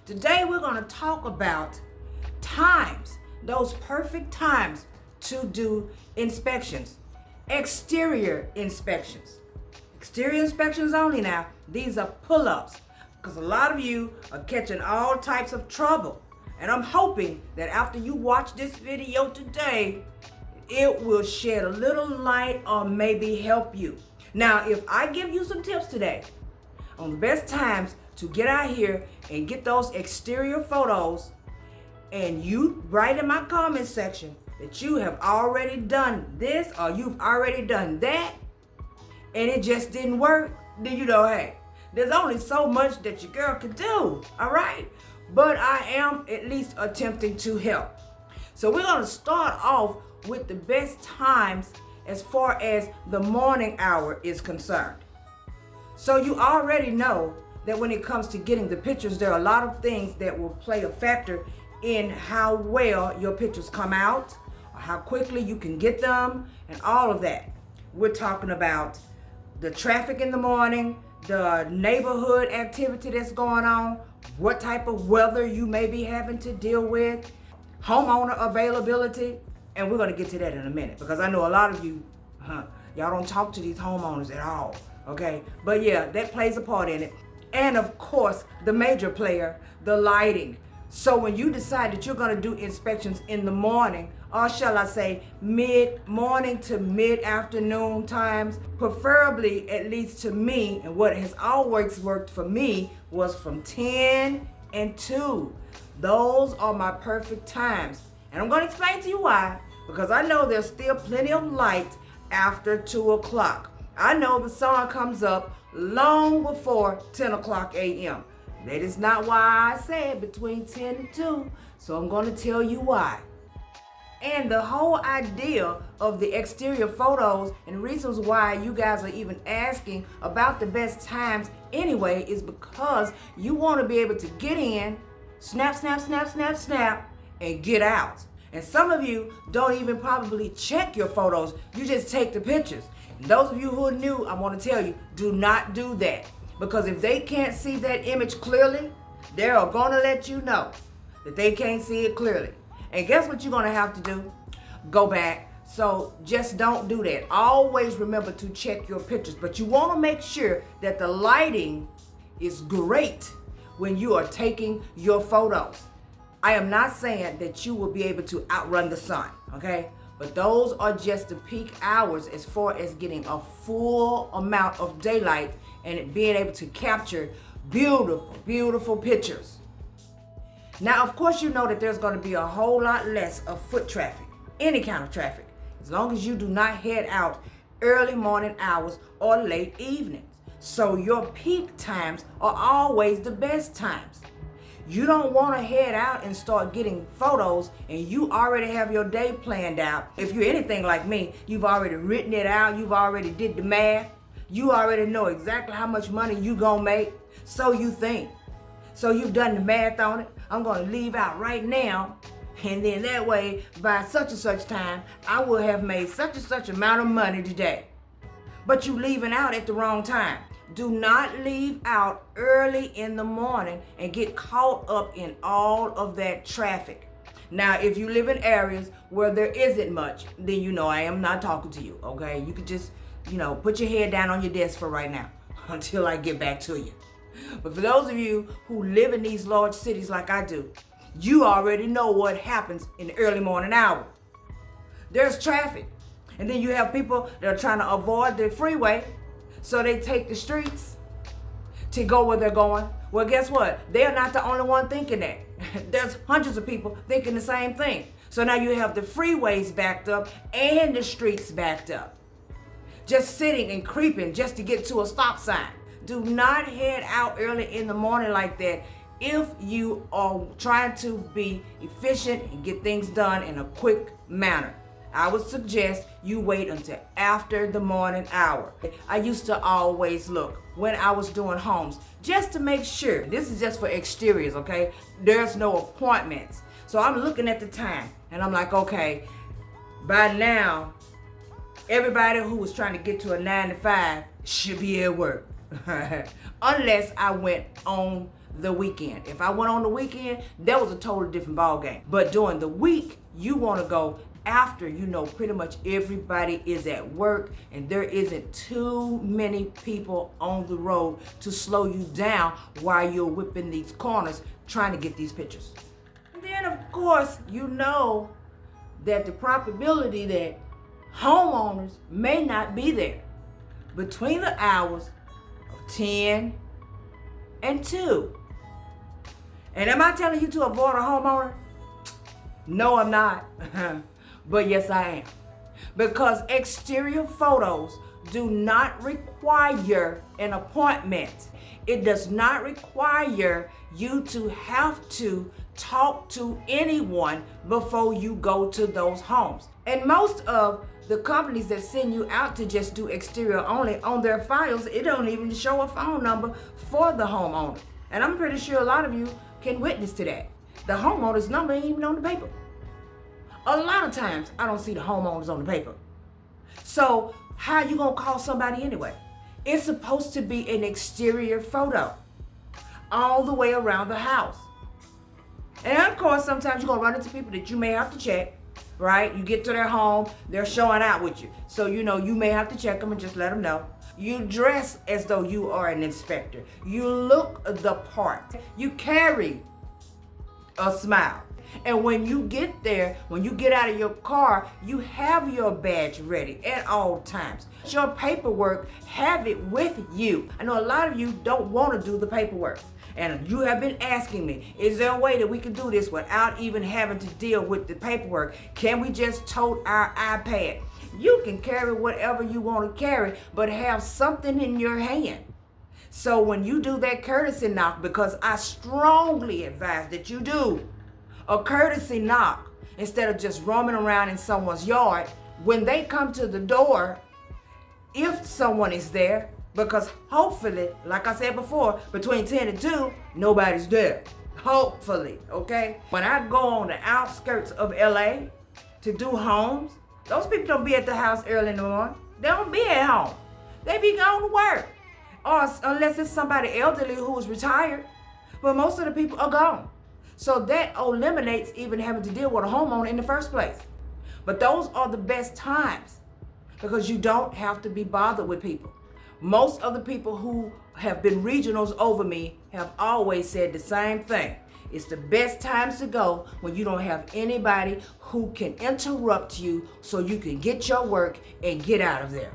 Today we're going to talk about times, those perfect times to do inspections, exterior inspections. Exterior inspections only now. These are pull-ups because a lot of you are catching all types of trouble. And I'm hoping that after you watch this video today, it will shed a little light or maybe help you. Now, if I give you some tips today on the best times to get out here and get those exterior photos, and you write in my comment section that you have already done this or you've already done that, and it just didn't work, then you know, hey, there's only so much that your girl can do, all right? But I am at least attempting to help. So we're gonna start off with the best times as far as the morning hour is concerned. So you already know that when it comes to getting the pictures, there are a lot of things that will play a factor in how well your pictures come out, or how quickly you can get them, and all of that. We're talking about the traffic in the morning, the neighborhood activity that's going on, what type of weather you may be having to deal with, homeowner availability, and we're going to get to that in a minute because I know a lot of you, y'all don't talk to these homeowners at all, okay? But yeah, that plays a part in it. And of course, the major player, the lighting. So when you decide that you're going to do inspections in the morning, or shall I say mid-morning to mid-afternoon times, preferably, at least to me, and what has always worked for me was from 10 and 2. Those are my perfect times. And I'm going to explain to you why, because I know there's still plenty of light after 2 o'clock. I know the sun comes up long before 10 o'clock a.m. That is not why I said between 10 and 2, so I'm going to tell you why. And the whole idea of the exterior photos and reasons why you guys are even asking about the best times anyway is because you want to be able to get in, snap, snap, snap, snap, snap, and get out. And some of you don't even probably check your photos. You just take the pictures. And those of you who are new, I want to tell you, do not do that. Because if they can't see that image clearly, they're going to let you know that they can't see it clearly. And guess what you're going to have to do? Go back. So just don't do that. Always remember to check your pictures. But you want to make sure that the lighting is great when you are taking your photos. I am not saying that you will be able to outrun the sun, okay? But those are just the peak hours as far as getting a full amount of daylight and being able to capture beautiful, beautiful pictures. Now, of course, you know that there's going to be a whole lot less of foot traffic, any kind of traffic, as long as you do not head out early morning hours or late evenings. So your peak times are always the best times. You don't want to head out and start getting photos and you already have your day planned out. If you're anything like me, you've already written it out, you've already did the math, you already know exactly how much money you gonna make, so you think. So you've done the math on it. I'm gonna leave out right now, and then that way, by such and such time, I will have made such and such amount of money today. But you leaving out at the wrong time. Do not leave out early in the morning and get caught up in all of that traffic. Now, if you live in areas where there isn't much, then you know I am not talking to you, okay? You could just, put your head down on your desk for right now until I get back to you. But for those of you who live in these large cities like I do, you already know what happens in the early morning hour. There's traffic. And then you have people that are trying to avoid the freeway, so they take the streets to go where they're going. Well, guess what? They're not the only one thinking that. There's hundreds of people thinking the same thing. So now you have the freeways backed up and the streets backed up. Just sitting and creeping just to get to a stop sign. Do not head out early in the morning like that if you are trying to be efficient and get things done in a quick manner. I would suggest you wait until after the morning hour. I used to always look when I was doing homes just to make sure. This is just for exteriors, okay? There's no appointments. So I'm looking at the time and I'm like, okay, by now, everybody who was trying to get to a 9 to 5 should be at work. Unless I went on the weekend. If I went on the weekend, that was a totally different ball game. But during the week, you want to go after pretty much everybody is at work and there isn't too many people on the road to slow you down while you're whipping these corners trying to get these pictures. And then of course that the probability that homeowners may not be there between the hours of 10 and 2. And am I telling you to avoid a homeowner? No, I'm not. But yes, I am. Because exterior photos do not require an appointment. It does not require you to have to talk to anyone before you go to those homes. And most of the companies that send you out to just do exterior only, on their files, it don't even show a phone number for the homeowner. And I'm pretty sure a lot of you can witness to that. The homeowner's number ain't even on the paper. A lot of times, I don't see the homeowners on the paper. So how you gonna call somebody anyway? It's supposed to be an exterior photo all the way around the house. And of course, sometimes you're gonna run into people that you may have to check, right? You get to their home, they're showing out with you. So you may have to check them and just let them know. You dress as though you are an inspector. You look the part. You carry a smile. And when you get there, when you get out of your car, you have your badge ready at all times. Your paperwork, have it with you. I know a lot of you don't want to do the paperwork. And you have been asking me, is there a way that we can do this without even having to deal with the paperwork? Can we just tote our iPad? You can carry whatever you want to carry, but have something in your hand. So when you do that courtesy knock, because I strongly advise that you do a courtesy knock instead of just roaming around in someone's yard, when they come to the door, if someone is there, because hopefully, like I said before, between 10 and 2, nobody's there. Hopefully, okay? When I go on the outskirts of LA to do homes, those people don't be at the house early in the morning. They don't be at home. They be going to work. Or unless it's somebody elderly who is retired. But most of the people are gone. So that eliminates even having to deal with a homeowner in the first place. But those are the best times because you don't have to be bothered with people. Most of the people who have been regionals over me have always said the same thing. It's the best times to go when you don't have anybody who can interrupt you so you can get your work and get out of there.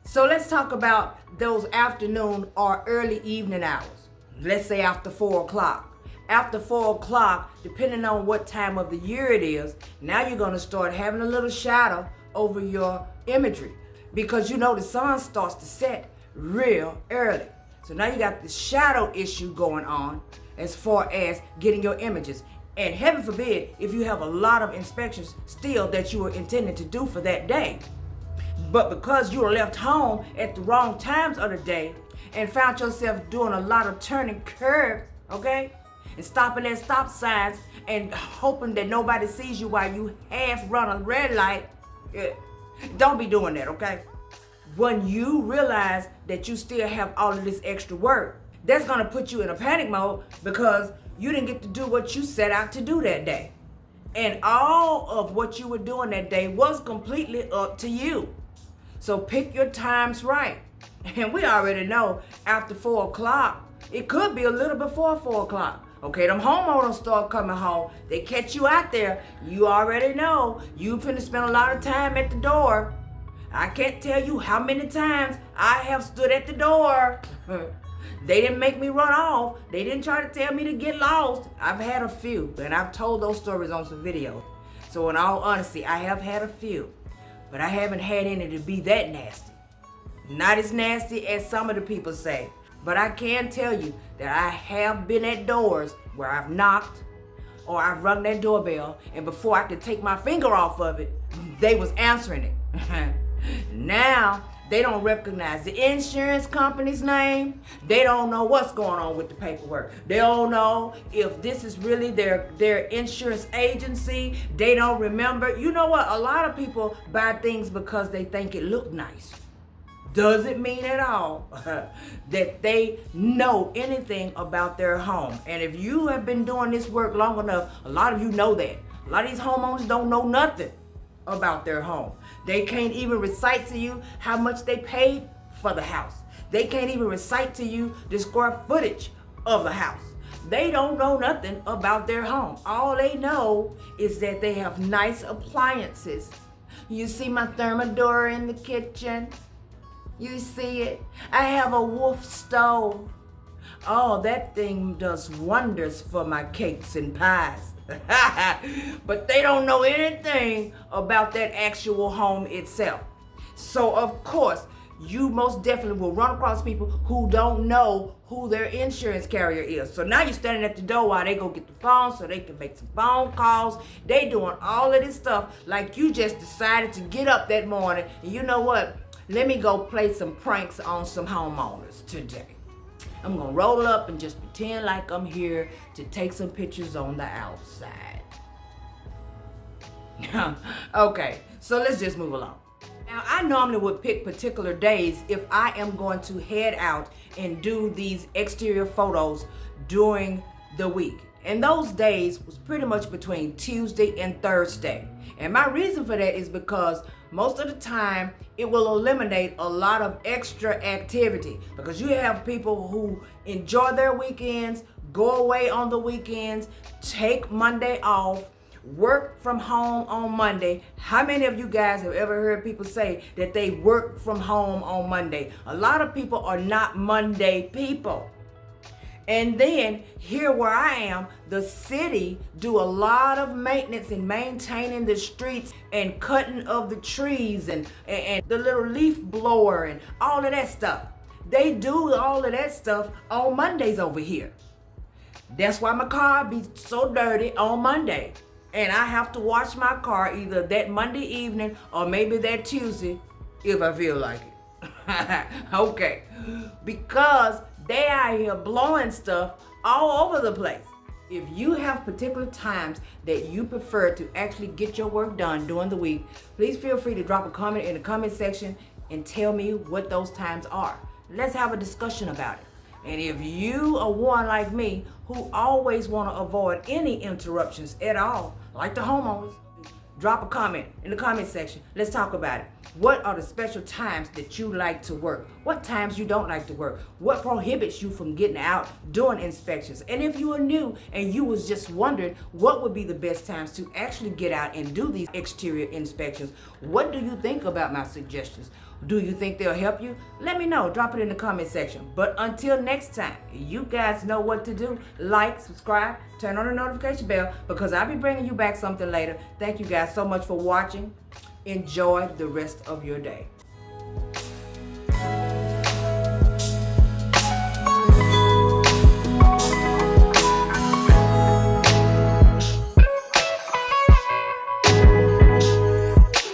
So let's talk about those afternoon or early evening hours. Let's say after 4 o'clock. After 4 o'clock, depending on what time of the year it is, now you're going to start having a little shadow over your imagery because the sun starts to set real early. So now you got this shadow issue going on as far as getting your images. And heaven forbid if you have a lot of inspections still that you were intending to do for that day. But because you were left home at the wrong times of the day and found yourself doing a lot of turning curves, okay? And stopping at stop signs and hoping that nobody sees you while you half run a red light. Don't be doing that, okay? When you realize that you still have all of this extra work, that's gonna put you in a panic mode because you didn't get to do what you set out to do that day. And all of what you were doing that day was completely up to you. So pick your times right. And we already know after 4 o'clock, it could be a little before 4 o'clock. Okay, them homeowners start coming home. They catch you out there. You already know you finna spend a lot of time at the door. I can't tell you how many times I have stood at the door. They didn't make me run off. They didn't try to tell me to get lost. I've had a few, and I've told those stories on some videos. So in all honesty, I have had a few, but I haven't had any to be that nasty. Not as nasty as some of the people say. But I can tell you that I have been at doors where I've knocked or I've rung that doorbell, and before I could take my finger off of it, they was answering it. Now, they don't recognize the insurance company's name. They don't know what's going on with the paperwork. They don't know if this is really their insurance agency. They don't remember. You know what? A lot of people buy things because they think it look nice. doesn't mean at all that they know anything about their home. And if you have been doing this work long enough, a lot of you know that. A lot of these homeowners don't know nothing about their home. They can't even recite to you how much they paid for the house. They can't even recite to you the square footage of the house. They don't know nothing about their home. All they know is that they have nice appliances. You see my thermidor in the kitchen? You see it? I have a wood stove. Oh, that thing does wonders for my cakes and pies. But they don't know anything about that actual home itself. So of course, you most definitely will run across people who don't know who their insurance carrier is. So now you're standing at the door while they go get the phone so they can make some phone calls. They doing all of this stuff like you just decided to get up that morning and you know what? Let me go play some pranks on some homeowners today. I'm gonna roll up and just pretend like I'm here to take some pictures on the outside. Okay, so let's just move along. Now, I normally would pick particular days if I am going to head out and do these exterior photos during the week. And those days was pretty much between Tuesday and Thursday. And my reason for that is because most of the time it will eliminate a lot of extra activity because you have people who enjoy their weekends, go away on the weekends, take Monday off, work from home on Monday. How many of you guys have ever heard people say that they work from home on Monday? A lot of people are not Monday people. And then here where I am, the city do a lot of maintenance and maintaining the streets and cutting of the trees and the little leaf blower and all of that stuff. They do all of that stuff on Mondays over here. That's why my car be so dirty on Monday. And I have to wash my car either that Monday evening or maybe that Tuesday if I feel like it. Okay. Because they out here blowing stuff all over the place. If you have particular times that you prefer to actually get your work done during the week, please feel free to drop a comment in the comment section and tell me what those times are. Let's have a discussion about it. And if you are one like me who always want to avoid any interruptions at all, like the homeowners, drop a comment in the comment section. Let's talk about it. What are the special times that you like to work? What times you don't like to work? What prohibits you from getting out doing inspections? And if you are new and you was just wondering what would be the best times to actually get out and do these exterior inspections, what do you think about my suggestions? Do you think they'll help you? Let me know. Drop it in the comment section. But until next time, you guys know what to do. Like, subscribe, turn on the notification bell because I'll be bringing you back something later. Thank you guys so much for watching. Enjoy the rest of your day.